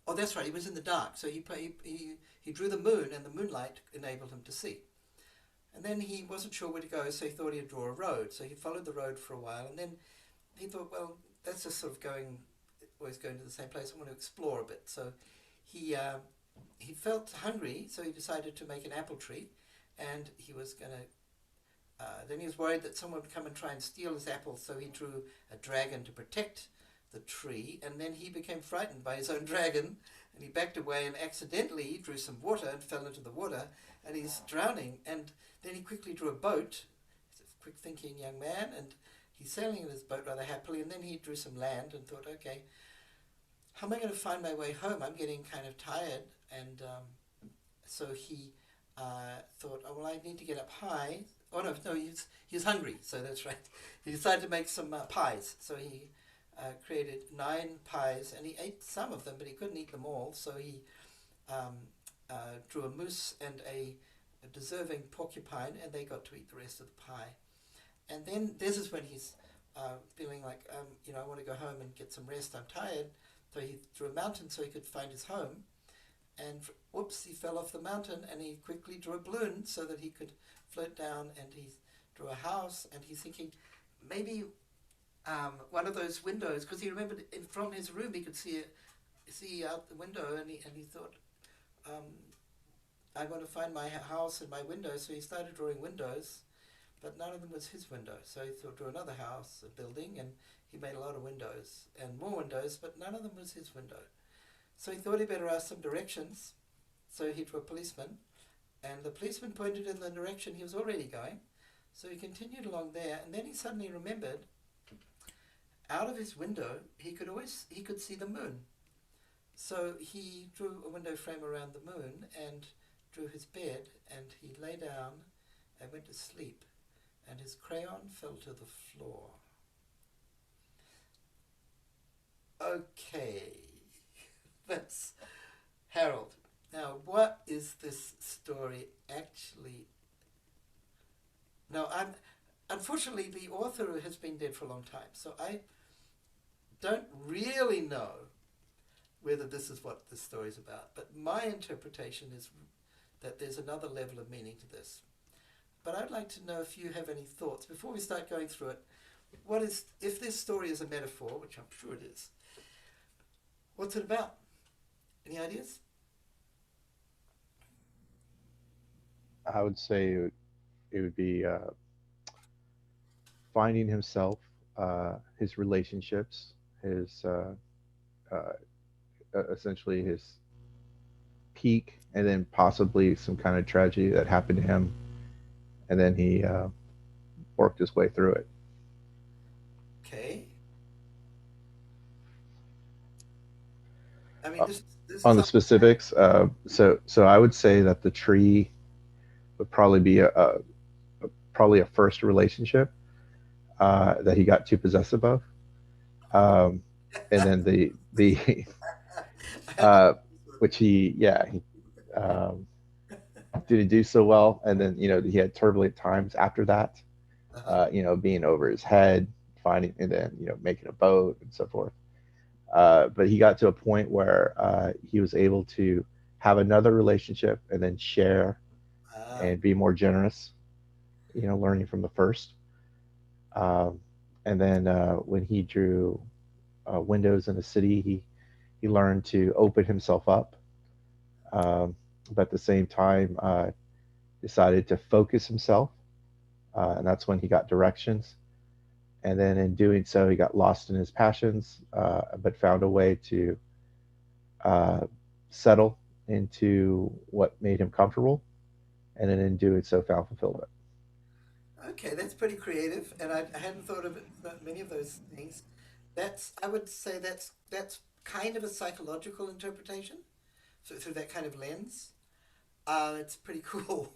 oh, that's right. He was in the dark, so he drew the moon, and the moonlight enabled him to see. And then he wasn't sure where to go, so he thought he'd draw a road. So he followed the road for a while, and then he thought, well, that's just sort of always going to the same place. I want to explore a bit. So he felt hungry, so he decided to make an apple tree, and he was going to. Then he was worried that someone would come and try and steal his apples, so he drew a dragon to protect the tree, and then he became frightened by his own dragon, and he backed away and accidentally drew some water and fell into the water, and he's drowning. And then he quickly drew a boat. He's a quick thinking young man, and he's sailing in his boat rather happily, and then he drew some land and thought, okay, how am I going to find my way home? I'm getting kind of tired. And so he thought, oh, well, I need to get up high. Oh, no, he was hungry, so that's right. He decided to make some pies. So he created 9 pies, and he ate some of them, but he couldn't eat them all. So he um, drew a moose and a deserving porcupine, and they got to eat the rest of the pie. And then this is when he's feeling like, I want to go home and get some rest. I'm tired. So he drew a mountain so he could find his home. And whoops, he fell off the mountain, and he quickly drew a balloon so that he could float down, and he drew a house, and he's thinking maybe one of those windows, because he remembered from his room he could see out the window, and he thought, I want to find my house and my window. So he started drawing windows, but none of them was his window. So he thought, drew another house, a building, and he made a lot of windows and more windows, but none of them was his window. So he thought he better ask some directions. So he drew a policeman, and the policeman pointed in the direction he was already going. So he continued along there, and then he suddenly remembered, out of his window, he could see the moon. So he drew a window frame around the moon and drew his bed, and he lay down and went to sleep, and his crayon fell to the floor. Okay, that's Harold. Now, what is this story actually? Now, unfortunately, the author has been dead for a long time, so I don't really know whether this is what this story is about. But my interpretation is that there's another level of meaning to this. But I'd like to know if you have any thoughts. Before we start going through it, if this story is a metaphor, which I'm sure it is, what's it about? Any ideas? I would say it would be finding himself, his relationships, his essentially his peak, and then possibly some kind of tragedy that happened to him, and then he worked his way through it. Okay. I mean, this is On the something- specifics, so I would say that the tree would probably be probably a first relationship that he got too possessive of, and then the which he didn't do so well, and then he had turbulent times after that, being over his head, finding, and then making a boat and so forth. But he got to a point where he was able to have another relationship and then share and be more generous, learning from the first. And then when he drew windows in a city, he learned to open himself up, but at the same time decided to focus himself, and that's when he got directions. And then in doing so, he got lost in his passions, but found a way to settle into what made him comfortable, and then in doing so, found fulfillment. Okay, that's pretty creative, and I hadn't thought of it, many of those things. I would say that's kind of a psychological interpretation, through that kind of lens. It's pretty cool.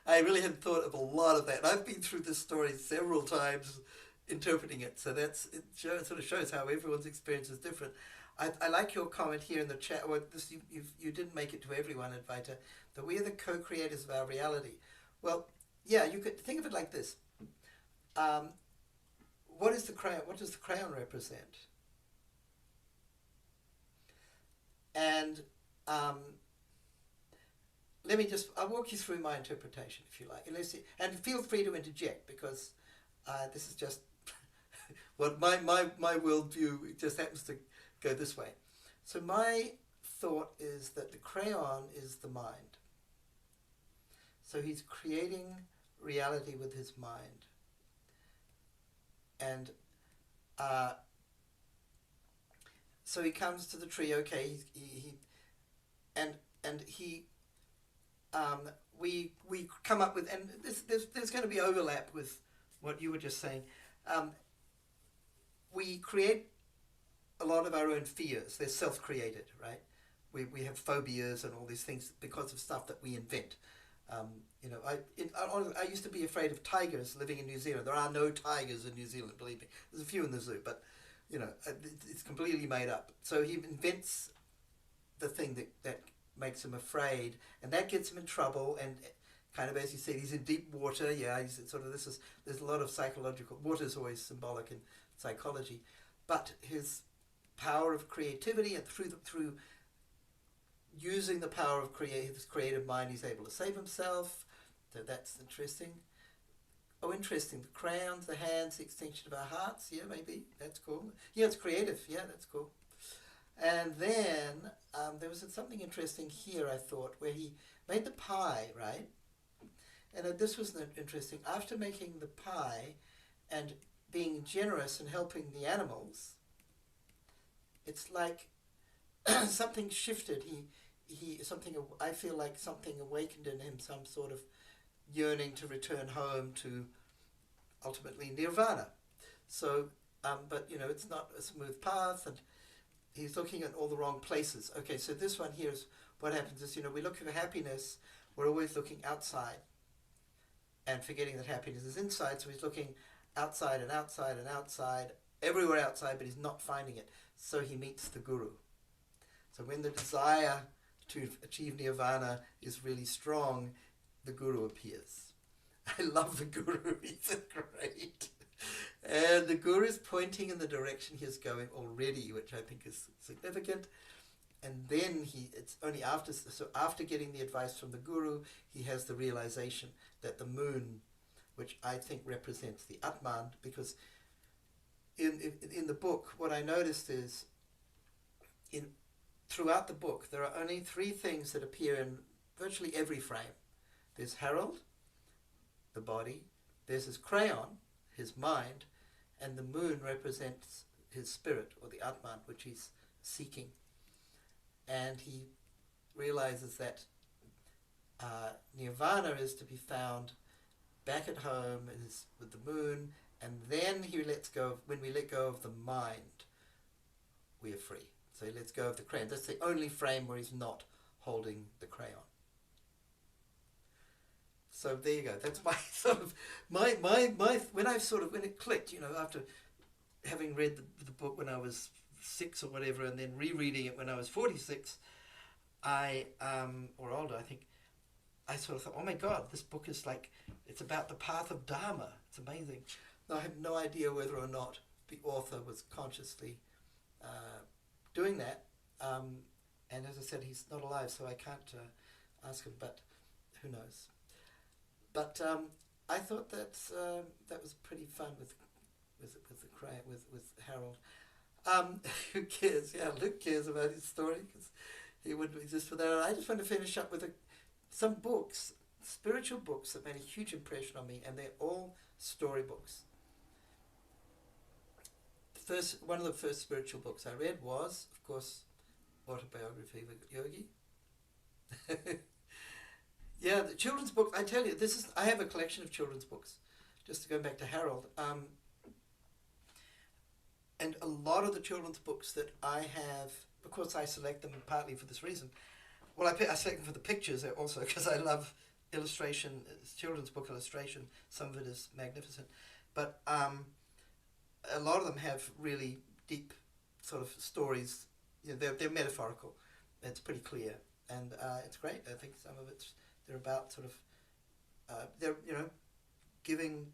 I really hadn't thought of a lot of that. I've been through this story several times, interpreting it. So sort of shows how everyone's experience is different. I like your comment here in the chat. Well, you didn't make it to everyone, Advaita, that we are the co-creators of our reality. Well, yeah, you could think of it like this. What does the crayon represent? And I'll walk you through my interpretation, if you like. And feel free to interject, because this is just what my worldview just happens to go this way. So my thought is that the crayon is the mind. So he's creating reality with his mind. And so he comes to the tree. Okay, we come up with, and there's going to be overlap with what you were just saying. We create a lot of our own fears, they're self-created, right? We have phobias and all these things because of stuff that we invent. You know, I used to be afraid of tigers living in New Zealand. There are no tigers in New Zealand, believe me. There's a few in the zoo, but you know, it's completely made up. So he invents the thing that makes him afraid, and that gets him in trouble. And kind of, as you said, he's in deep water. Yeah, he's sort of, there's a lot of psychological. Water is always symbolic in psychology, but his power of creativity, and through using the power of his creative mind, he's able to save himself. So that's interesting. Oh, interesting. The crayons, the hands, the extension of our hearts. Yeah, maybe. That's cool. Yeah, it's creative. Yeah, that's cool. And then there was something interesting here, I thought, where he made the pie, right? And this was interesting. After making the pie and being generous and helping the animals, it's like something shifted. I feel like something awakened in him, some sort of yearning to return home to ultimately nirvana. So, but you know, it's not a smooth path, and he's looking at all the wrong places. Okay, so this one here is what happens is, you know, we look for happiness, we're always looking outside and forgetting that happiness is inside. So he's looking outside and outside and outside, everywhere outside, but he's not finding it. So he meets the guru. So when the desire to achieve nirvana is really strong, the guru appears. I love the guru. He's great. And the guru is pointing in the direction he is going already, which I think is significant. And then it's only after getting the advice from the guru, he has the realization that the moon, which I think represents the Atman, because in the book, what I noticed is throughout the book, there are only 3 things that appear in virtually every frame. There's Harold, the body, there's his crayon, his mind, and the moon represents his spirit, or the Atman, which he's seeking. And he realizes that nirvana is to be found back at home with the moon, and then when we let go of the mind, we are free. So he lets go of the crayon. That's the only frame where he's not holding the crayon. So there you go. That's my sort of my when it clicked, you know, after having read the book when I was 6 or whatever, and then rereading it when I was 46, or older, I think, I sort of thought, oh my God, this book is like, it's about the path of Dharma. It's amazing. Now, I have no idea whether or not the author was consciously doing that. And as I said, he's not alive, so I can't ask him, but who knows. But I thought that was pretty fun with Harold. Who cares? Yeah, Luke cares about his story because he wouldn't exist without it. I just want to finish up with some books, spiritual books that made a huge impression on me, and they're all storybooks. One of the first spiritual books I read was, of course, Autobiography of a Yogi. Yeah, the children's book. I tell you, I have a collection of children's books. Just to go back to Harold. And a lot of the children's books that I have, of course I select them partly for this reason. Well, I select them for the pictures also because I love illustration, children's book illustration. Some of it is magnificent. But a lot of them have really deep sort of stories. You know, they're metaphorical. It's pretty clear. And it's great. I think some of they're about sort of, they're, you know, helping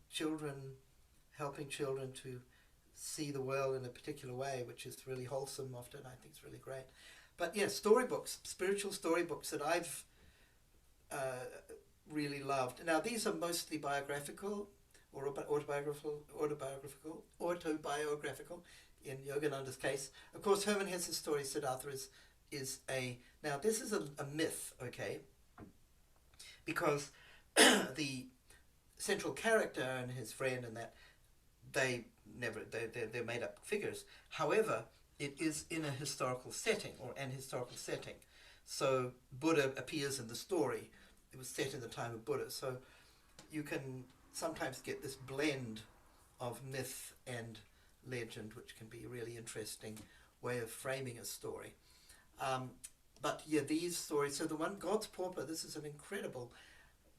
children to see the world in a particular way, which is really wholesome often. I think it's really great. But yeah, storybooks, spiritual storybooks that I've really loved. Now these are mostly biographical or autobiographical in Yogananda's case. Of course, Hermann Hesse's story, Siddhartha, is now this is a myth, okay? Because the central character and his friend and that, they're made up figures. However, it is in a historical setting or an historical setting. So Buddha appears in the story. It was set in the time of Buddha. So you can sometimes get this blend of myth and legend, which can be really interesting way of framing a story. But yeah, these stories, so the one, God's Pauper, this is an incredible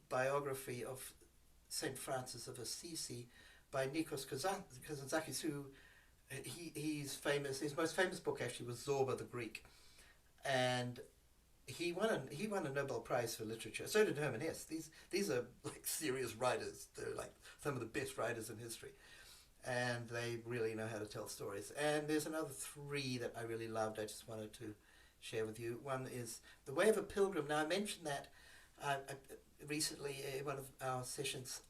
biography of St. Francis of Assisi by Nikos Kazantzakis, who he's famous. His most famous book actually was Zorba the Greek, and he won a Nobel Prize for literature. So did Hermann Hesse. These are like serious writers. They're like some of the best writers in history, and they really know how to tell stories. And there's another three that I really loved. I just wanted to share with you. One is The Way of a Pilgrim. Now I mentioned that recently in one of our sessions.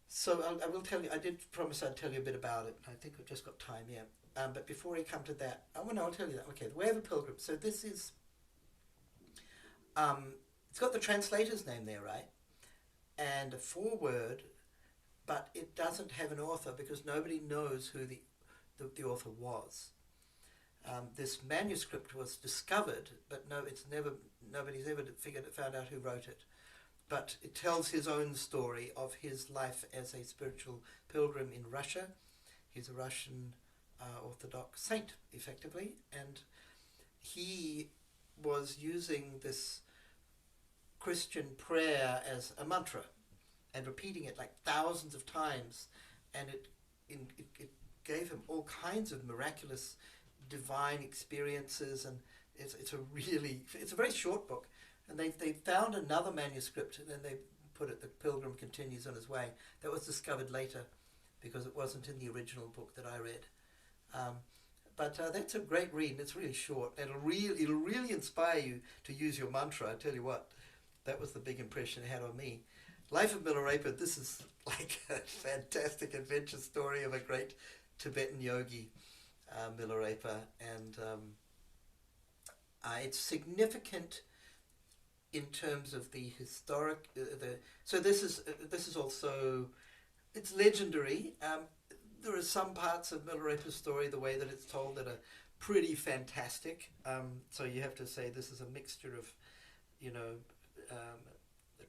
So I will tell you. I did promise I'd tell you a bit about it. I think we've just got time here. But before I come to that, I'll tell you that. Okay, The Way of a Pilgrim. So this is. It's got the translator's name there, right? And a foreword, but it doesn't have an author because nobody knows who the author was. This manuscript was discovered, but nobody's ever found out who wrote it. But it tells his own story of his life as a spiritual pilgrim in Russia. He's a Russian Orthodox saint, effectively, and he was using this Christian prayer as a mantra and repeating it like thousands of times, and it gave him all kinds of miraculous divine experiences. And it's a very short book, and they found another manuscript, and then they put it, The Pilgrim Continues on His Way, that was discovered later because it wasn't in the original book that I read. But that's a great read, and it's really short. It'll really inspire you to use your mantra. I tell you what, that was the big impression it had on me. Life of Milarepa, this is like a fantastic adventure story of a great Tibetan yogi, Milarepa, and it's significant in terms of the historic. So this is also, it's legendary. There are some parts of Milarepa's story, the way that it's told, that are pretty fantastic. So you have to say this is a mixture of,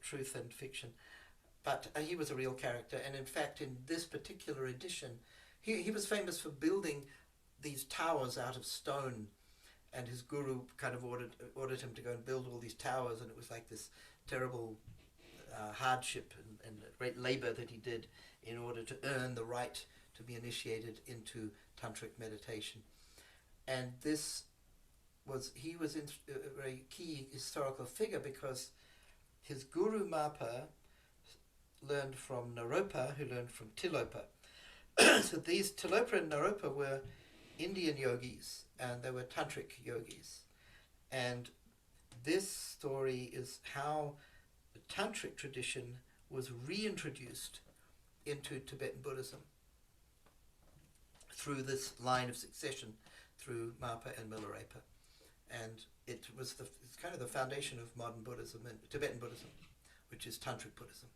truth and fiction. But he was a real character, and in fact, in this particular edition, he was famous for building these towers out of stone, and his guru kind of ordered him to go and build all these towers, and it was like this terrible hardship and great labor that he did in order to earn the right to be initiated into tantric meditation. And he was a very key historical figure because his guru Mapa learned from Naropa, who learned from Tilopa. So these Tilopa and Naropa were Indian yogis, and they were tantric yogis. And this story is how the tantric tradition was reintroduced into Tibetan Buddhism through this line of succession through Mapa and Milarepa. And it's kind of the foundation of modern Buddhism and Tibetan Buddhism, which is tantric Buddhism.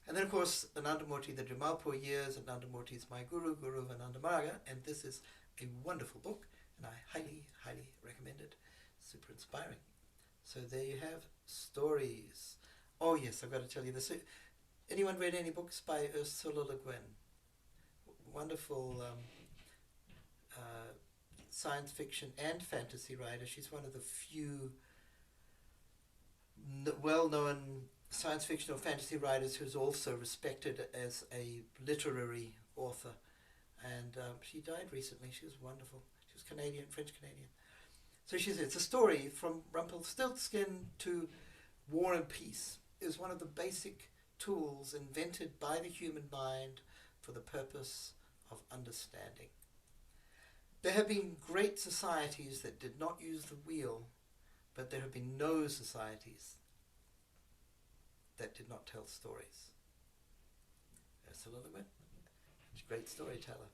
And then, of course, Anandamurti, the Jumalpur years. Anandamurti is my guru of Anandamarga, and this is a wonderful book, and I highly, highly recommend it. Super inspiring. So there you have stories. Oh yes, I've got to tell you this. Anyone read any books by Ursula Le Guin? Wonderful science fiction and fantasy writer. She's one of the few well-known science fiction or fantasy writers who's also respected as a literary author. And she died recently. She was wonderful. She was Canadian, French-Canadian. So she says, it's a story from Rumpelstiltskin to War and Peace. It was one of the basic tools invented by the human mind for the purpose of understanding. There have been great societies that did not use the wheel, but there have been no societies that did not tell stories. Ursula Le Guin, great storyteller.